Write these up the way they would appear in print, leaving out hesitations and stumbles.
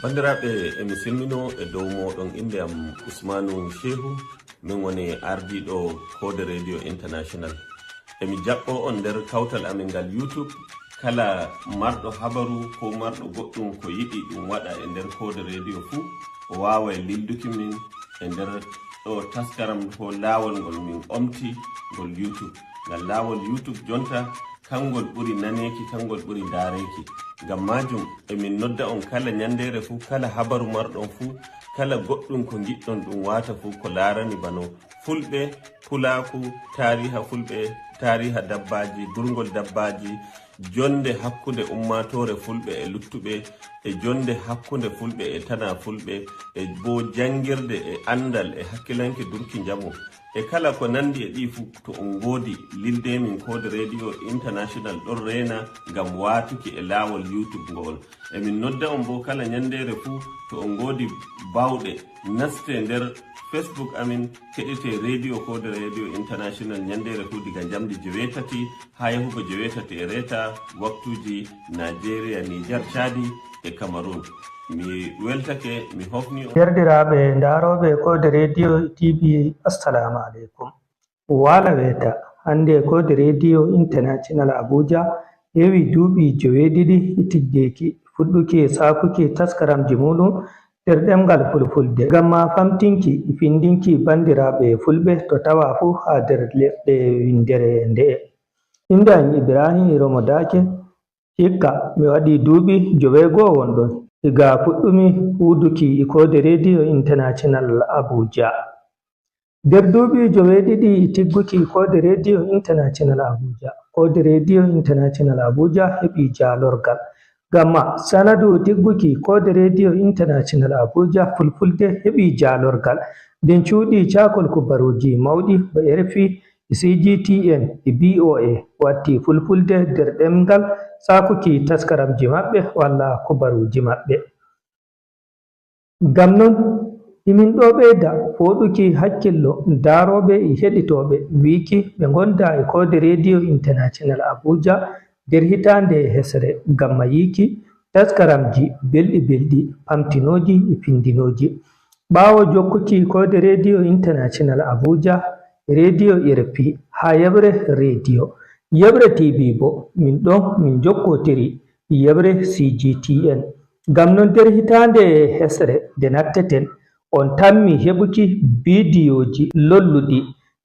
Bandiraɓe emi silmino e dow moɗon, inde am Usmanu Shehu, min woni ardiɗo Code Radio International. Emi jaɓɓo on nder kawtal amin ngal YouTube. Kala marɗo habaru ko marɗo goɗɗum ko yiɗi ɗum waɗa e nder Code Radio fuu o wawai lilduki min e nder ɗo taskaram ko laawol ngol min omti ngol YouTube. Ngal laawol YouTube jonta kangol ɓuri naneki, kangol ɓuri dareki. Ngam majum emin nodda on kala nyandere fuu, kala habaru marɗon fuu, kala goɗɗum ko giɗɗon ɗum wata fuu ko larani bano fulɓe, pulaku, tariha fulɓe, tariha dabbaji, durgol dabbaji, jonde hakkunde ummatore fulɓe e luttuɓe, e jonde hakkunde fulɓe e tana fulɓe, e bo jangirde e andal e hakkilanke durki jamu e kala ko nandi e ɗi fu. To on godi lilde min Code Radio International ɗon rena ngam watuki e lawol YouTube ngol. Emin nodda on bo kala nyandere fu to on godi bawɗe naste nder Facebook amin keɗete Radio Code Radio International nyandere fu diga jamdi 8 ha yahugo 8:15 waktuji Nigeria, Niger, Chadi e Cameroon. Mi weltake mi hofni derɗiraɓe daroɓe Code Radio TV, assalamu alaikum. Wala weta hande Code Radio International Abuja hewi duuɓi 7 hitiddeki fuɗɗuki sakuki taskaramji muɗum nder ɗemgal fulfulde gamma famtinki findinki bandiraɓe fulɓe to tawa fu ha nder leɗɗe windere nde'e. Inde an Ibrahim Romodake, hikka mi waɗi duuɓi 9 wonɗon diga fuɗɗumi huduki Code Radio International Abuja. Nder duuɓi 7 tigguki Code Radio International Abuja, Code Radio International Abuja heɓi jalorgal. Gamma sanadu tigguki Code Radio International Abuja fulfulde heɓi jalorgal nden cuuɗi cakol kubaruji mawɗi ba RFI, CGTN e BOA watti fulfulde nder ɗemgal sakuki taskaramji maɓɓe walla kubaruji maɓɓe. Ngam non imin ɗo ɓeyda foɗuki hakkillo daroɓe e heɗitoɓe wiki ɓe gonda e Code Radio International Abuja nder hitande hesre gamma yiki taskaramji belɗi pamtinoji e pindinoji. Ɓawo jokkuki Code Radio International Abuja, Radio RFI ha Yebre Radio, Yebre TV bo min ɗon min jokkotiri Yebre CGTN. Ngam non nder hitande hesre nde natteten on tammi heɓuki bidiyoji lolluɗi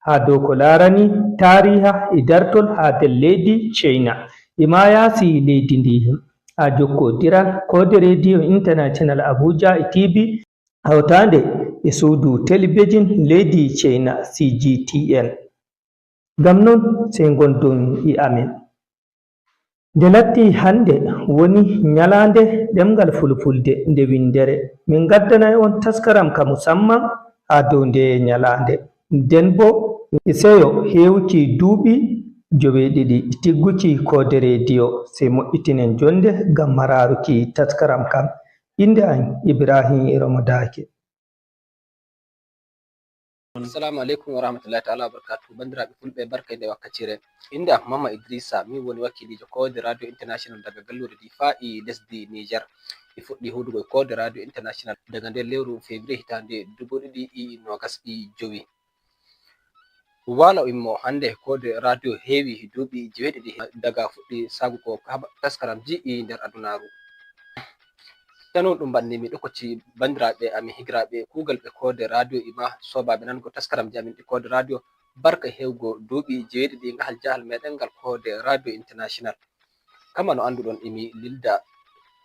ha dow ko larani tariha e dartol ha nder leydi China ima yasi leydi ndihim ha jokkodiral Code Radio International Abuja e TV hawtande e suudu telebijin leydi China CGTN. Ngam non sey gondon e amin. Nde latti hande woni nyalande ɗemgal fulfulde nde windere, min gaddanay on taskaram ka musamman ha dow nde nyalande. Nden bo seyo hewuki duuɓi 7 tigguki Code Radio, sey moƴƴitinen jonde ngam mararuki taskaram kam. Inde an Ibrahim Romodake. Assalamu alaikum wa rahmatullahi ta'ala wa barakatuh. Bandiraɓe fulɓe barka nde wakkatire. Inde am Mama Idrissa, min woni wakkilijo Code Radio International daga gallure Difa'i lesdi Niger. Mi fuɗɗi hudugo e Code Radio International daga nder lewru Février hitande 2025. Wala immo hande Code Radio heewi duuɓi 7 daga fuɗɗi sagugo taskaramji nder adunaru. Tanon ɗum banni mi ɗokkoci bandiraɓe amin higiraɓe kugal ɓe Code Radio ima sobaɓe nango taskaramji amin ɗi Code Radio barka hewgo duuɓi 7 ngahal jahal meɗen ngal Code Radio International. Kama no anduɗon imi lilda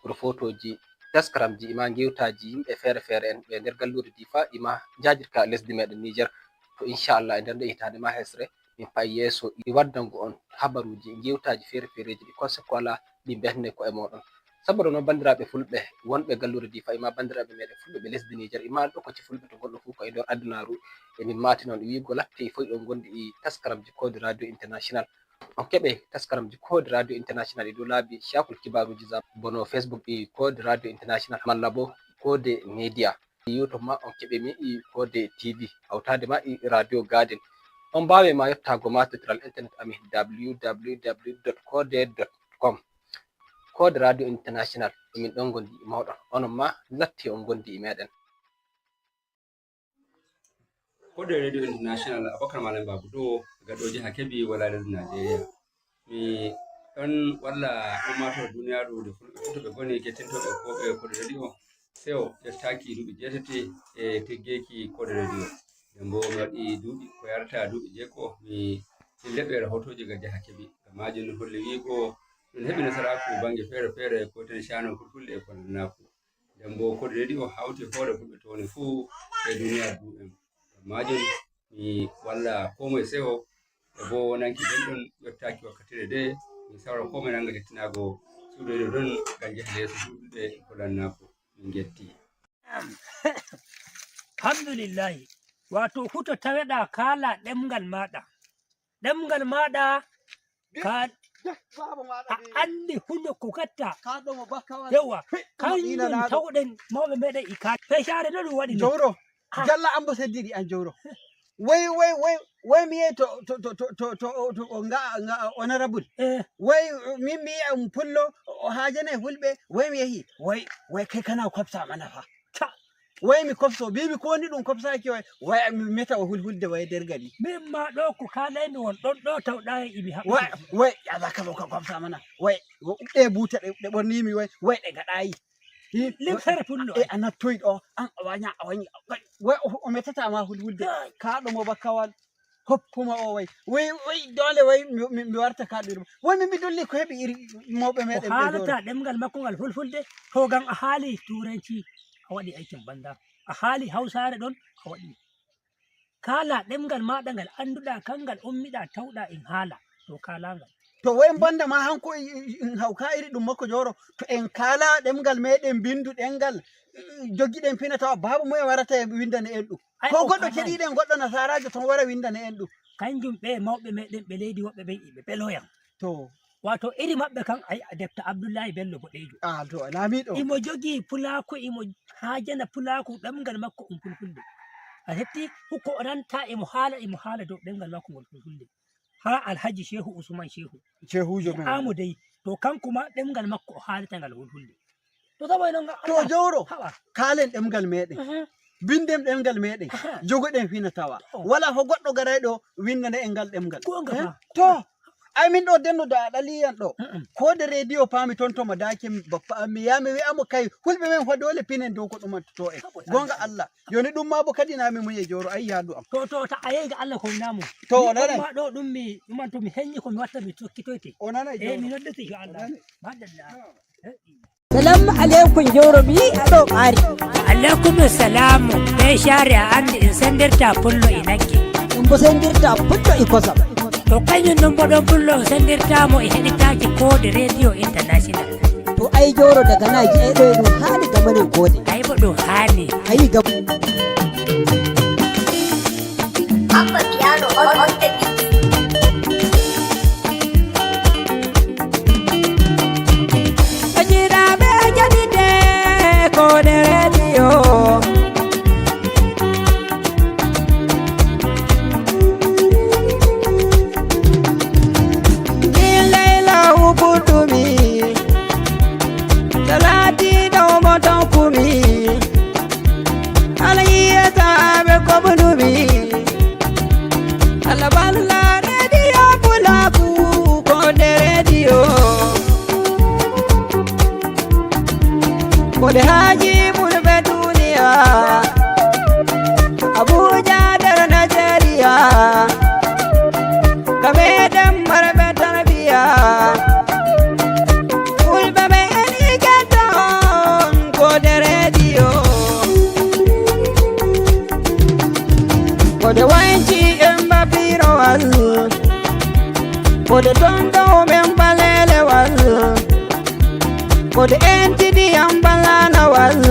rofotoji taskaramji ima gewtaji yimɓe fere en ɓe nder gallure Difa ima jajirka lesdi meɗen Niger. To inchallah e nder nde hitande ma hesre min payi yeeso ɗi waddango on habaruji gewtaji fere-fereji ɗi konsekko ala ɗi betne ko e moɗon. Saboda noon bandiraɓe fulɓe wonɓe gallure Difa ima bandiraɓe meɗen fulɓe ɓe lesdi Niger ima ɗokkoci fulɓe to gonɗo fu ko e nder adunaru emin mati noon wiigo latti foy on gondi e taskaramji Code Radio International. On keɓe taskaramji Code Radio International e dow laabi shakul kibaruji zam bono Facebook e Code Radio International malla bo Code Media. YouTube ma on keɓe mi e Code TV hawtade ma e Radio Garden. On mbawe ma yettago matotiral internet amin www.code.com. Code Radio International min ɗon gondi e mawɗon onon ma latti on gondi e meɗen. Code Radio International Abubakar Malam Babu ɗo gaɗo jiha Kebbi wala lesdi Nigeria. Mi ɗon walla ummatore duniyaaru nde fulɓe goni kettintoɓe koɓe Code Radio sewo ƴettaki duuɓi 7 e teggeki Code Radio. Nden bo mi waɗi duuɓi ko yarata duuɓi 6 mi leɓɓe rahotoji ga jiha Kebbi. Ngam majum holli wiigo ɗum heɓi nasaraku bange feere ko ten cano fulfulde e konnaku. Nden bo Code Radio hawti hoore fulɓe to woni fuu e duniyaaru en. Majum mi walla komoye sewo e bo nanki belɗum yottaki wakkatire de mi sawra komoye nanga hettinago suudoyde ɗon ngam jeha yeeso fulɓe e kolannako min getti. Alhamdulillahi wato huto taweɗa kala ɗemgal maɗa ka a andi hunde ko gatta yawa kanjum tawɗen mawɓe meɗen ika fecare no ɗum waɗi jowro jalla ambassadeur an jowro way mi yehi to nga honorable way min mi yi'a pullo o haajane fulɓe way mi yehi way kai kana kofsa mana fa way mi kofso bibi ko woni ɗum kofsaki way mi meta o hulhulde way nder gari min ma ɗo ko kalaymi won ɗon ɗo tawɗa imi haɓɓi way ala kalo ka kofsa mana way ɗe buuta ɗe ɓornimi way ɗe gaɗayi limfere pullo e a nattoyi ɗo an a waña way o metata ma hulhulde kaɗo mo bakkawal hokkuma o way dole way mi warta kaɗo way min mi dolli ko heɓi iri mawɓe meɗen haalata ɗemgal makko ngal fulfulde to gam a haali turanci a waɗi aikin banda a haali hausare ɗon a waɗi kala ɗemgal maɗa ngal anduɗa kangal ummiɗa tawɗa in haala to kalangal to way banda ma hanko in hawka iri ɗum makko joro to en kala ɗemgal meɗen bindu ɗengal jogiɗen fina tawa babu moye warata e windane en ɗum ko goɗɗo keɗiɗen goɗɗo nasarajo ton wara windane en ɗum kanjum ɓe mawɓe meɗen ɓe leydi woɓɓe ɓen iɓe ɓeloyan to wato iri maɓɓe kan ay debta Abdullahi Bello boɗejo to lamiɗo imo jogi pulaku imo hajana pulaku ɗemgal makko fulfulde a hetti hukko o ranta imo haala dow ɗemgal makko ngol fulfulde ha Alhaji Shehu Usman Shehujo amu dai to kanko ma ɗemgal makko o haalata ngal fulfulde to saboy non to jowro kalen ɗemgal meɗen bindem ɗemgal meɗen jogoɗen fina tawa wala ho goɗɗo garayɗo windane e ngal ɗemgal to ay min ɗo denno da ɗaliyan ɗo Code Radio paami toon to mo dake bappa mi yami wi'amo kay fulɓe men fa dole pinen dow ko ɗumantoto en gonga Allah joni ɗum ma bo kadi nami muye joro ay yaadu am to ta ayega Allah ko namo to o nanay ma ɗo ɗum mi ɗumanto mi heññi ko mi watta mi tokkitoyte o nanay e mi noddete yo Allah madalla Salamu alaikum joro mi aɗo ɓaari alaikum salamu ɓe share a andi in sendirta pullo e nagge ɗum bo sendirta pullo e kosam to kañum ɗum bo ɗon pullo sendirtamo e heɗitaki Code Radio International to ay joro daga naji e ɗo e ɗum haali gamanen Code ay bo ɗum haali ayi gam Upper piano on the beat. Ajiraɓe jaɓide Code Radio Code haji mulɓe duniya Abuja nder Nigeria kameɗen marɓe tarbiya fulɓe ɓe eni getta on Code Radio Code wanci en babirowal Code tondo men balelewal Code entidi am balanawal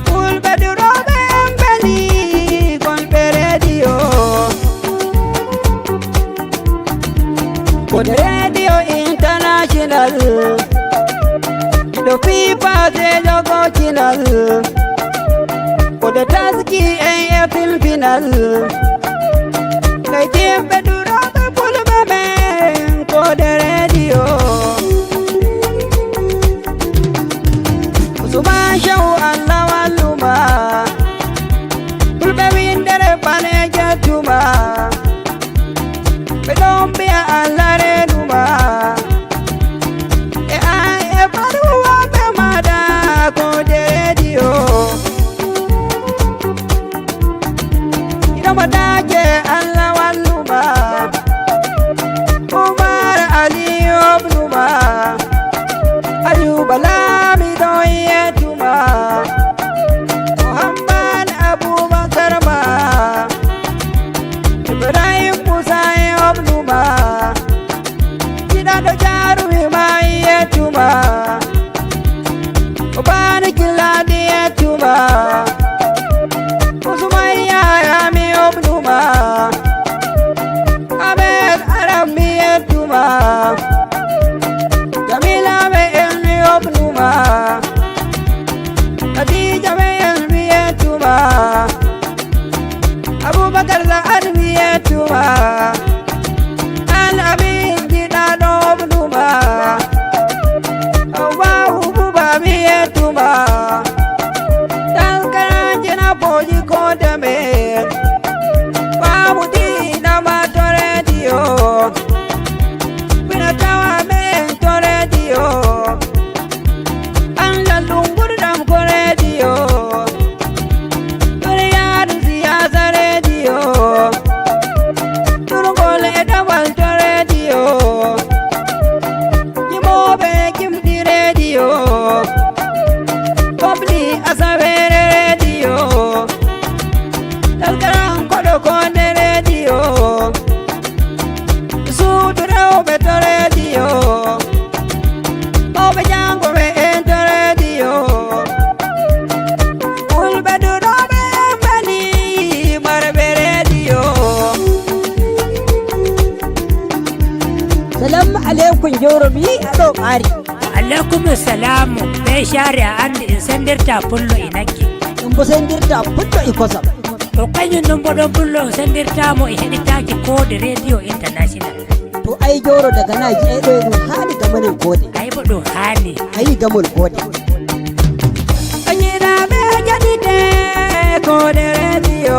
fulɓe duroɓe en beli gonɓe radio Code Radio International ɗo fipase jogokinal Code taski en e filfinal kay timɓe duroɓe fulɓe ɓen Code Radio miyetuma Jamila me elmi obnuma Khadija me elmi yetuma Abubakar la admi yetuma Al amin dina do obnuma Awahu buba mi yetuma Talkara jina boji kodame Babu dina matore dio Pinatawa me tore dio Anja lungur dam kore dio Duriyar siyaza radio Turungole dawal tore dio Jimobe kimdi radio Kobli asavere radio Talkaran kodo konde radio Sudurao beto radio Obe jango be ento radio Ulbedu dobe mbali marbe radio Salam alaikum jorobi ado ƙari. alaikum salamu bai share an in sandirta pullo inake In bo sendirta putto ikosam. to kanyun dum bodon pullo sandirta mo e heditaki Code Radio International To ai joro daga na ji ai ɗoyin hali ga manin kode. ai bodo hani Ai ga mul kode. Anyira be jadite Code radio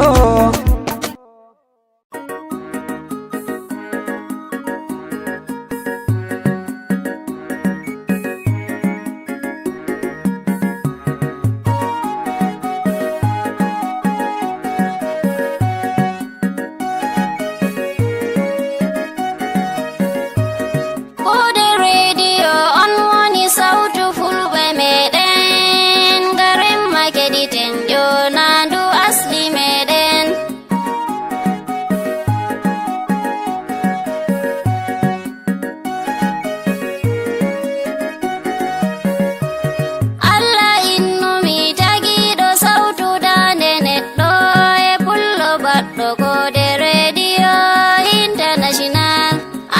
Code radio on woni sautu fulɓe meɗen garin makediten jonandu asli meɗen Allah innumi tagiɗo sautu dande neɗɗo e pullo baɗɗo Code radio international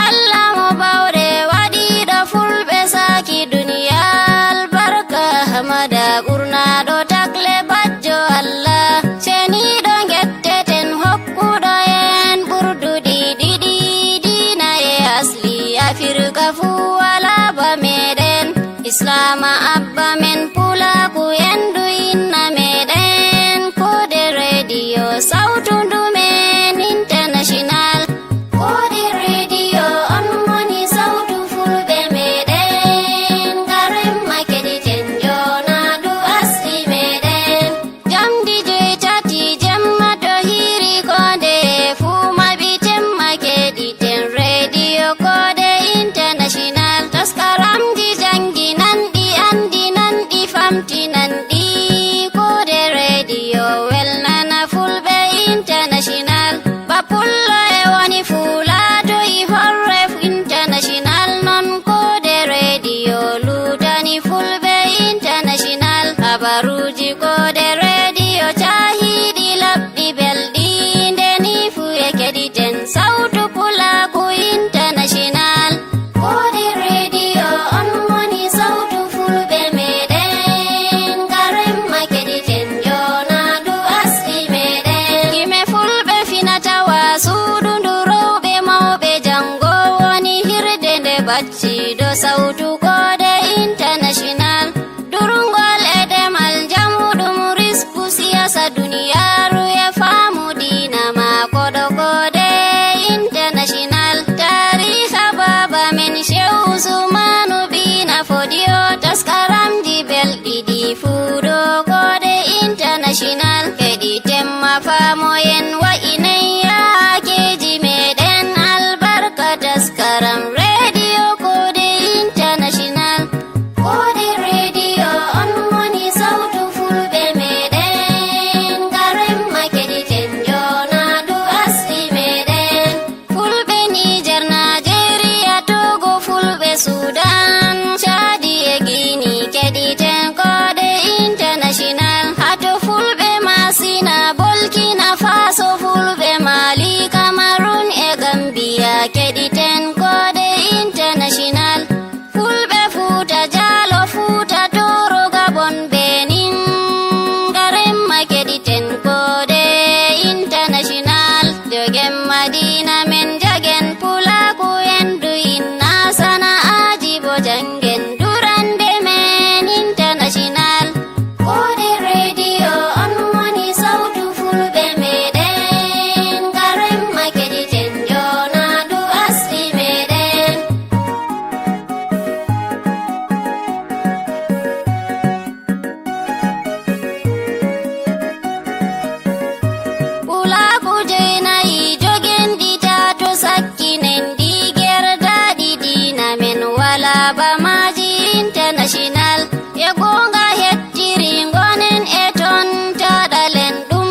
Allah mo bawɗe waɗiɗo fulɓe saki duniya albarka hamada ɓurnaɗo takle bajjo Allah ceniɗo getteten hokkuɗo en ɓurduɗi ɗiɗi dina e asli Afirka fu wala ba meɗen Islama abba men pulaku yendu inna meɗen Code radio sautu ndumen international Code radio on woni sautu fulɓe meɗen garin makediten jonandu asli meɗen jamdi joytati jemma to hiri konde fu maɓiten makediten radio Code international taskaramji janginanɗi andinanɗi famtinanɗi Code radio welnana fulɓe international bapullo e woni fulato i horre international non Code radio lutani fulɓe international habaruji Code radio cahiɗi labɗi belɗi ndeni fu e keɗiten sautu pulaku international Code radio on woni sautu fulɓe meɗen garin makediten jonandu asli meɗen gime fulɓe finatawa suudu ndu rewɓe mawɓe jango woni hirde nde bacciɗo sautu Code international durngol e demal jamuɗum risku siyasa duniyaru e faamu dina mako ɗo Code international tariha baba men Shehu Usmanu bina fodiyo taskaramji belɗi ɗi fuɗo Code international heɗi temma famoyen wa'inai yakeji meɗen albarka taskaram radio Code international Code radio on woni sautu fulɓe meɗen garin makediten jonandu asli meɗen fulɓe Niger Nigeria Togo fulɓe Sudan Chadi e Guinea keɗiten Code international hato fulɓe Masina Burkina Faso fulɓe Mali Cameroon e Gambia keɗiten baba maji international e gonga hettiri gonen e ton taɗalen ɗum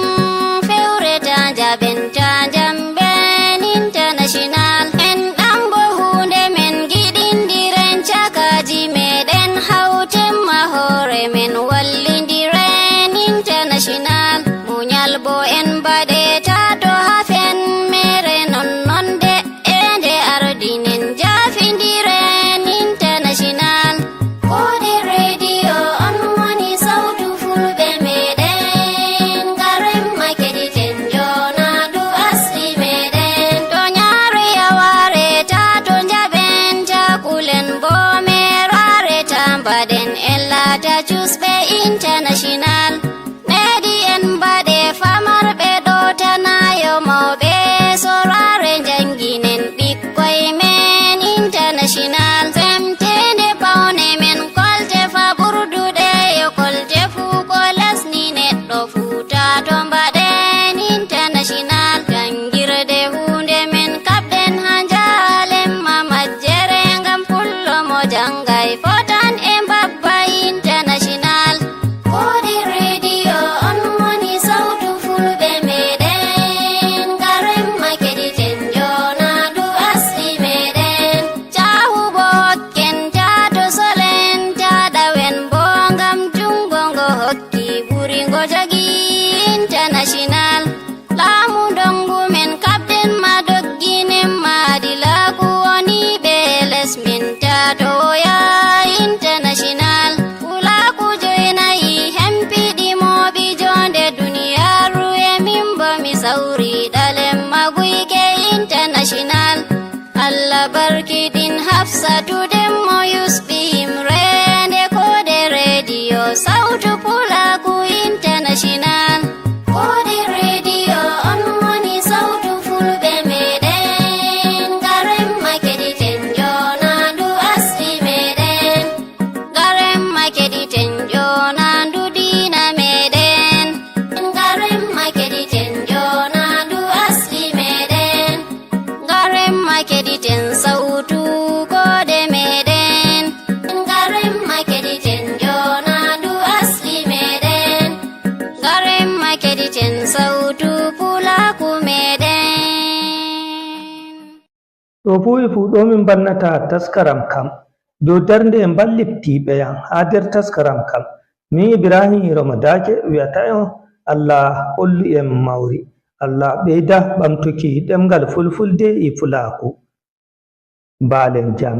fewreta jaɓenta jamben international en ɗambo hunde men giɗindiren cakaji meɗen hautemma hore men wallindiren international munyal bo en baɗeta to hafen mere nonnonde ende ardinen jafindiren international kode radio on woni sautu fulɓe meɗen garen makediten jonadu asli meɗen to nyare yawareta to jaɓen takulen bo merareta mbaɗen en lata cusɓe international nedi en mbaɗe famarɓe ɗo tanayo mawɓe sorare janginen ɓikkoy men international semtende pawne men kolte fa ɓurduɗe yo kolte fuu ko lesni neɗɗo fuuta to mbaɗen international jangirde hunde men kaɓɗen ha jalemma majjere ngam pullo mo jangay fotan e mbabba international kode radio on woni sautu fulɓe meɗen garen makediten jonadu asli meɗen cahubo hokkenta to solenta ɗawen bo ngam jungo ngo hokki ɓuri ngo jogi international laamu dongu men kaɓɗen ma dogginen maadi laaku woni ɓe lesmin tatoya international ulaku joynayi hempiɗi moɓi jonde duniyaru e min bo mi sawri ɗalen maguyke international allah barkiɗin hafsatuden mo yusɓi himrende kode radio sautu pulaku international kode radio on woni sautu fulɓe meɗen garen makediten jonadu asli meɗen garen makediten jonadu dina meɗen garen makediten jonadu asli meɗen garen makediten sautu kode meɗen garen makediten jonadu asli meɗen garen makediten sautu pulaku meɗen ɗo fuu e fuu ɗo min bannata taskaram kam dow darnde e mballittiɓe yam ha nder taskaram kam min ibrahim ramadake wi'ata on allah hollu en mawri allah ɓeyda ɓamtuki ɗemgal fulfulde e fulaku mbalen jam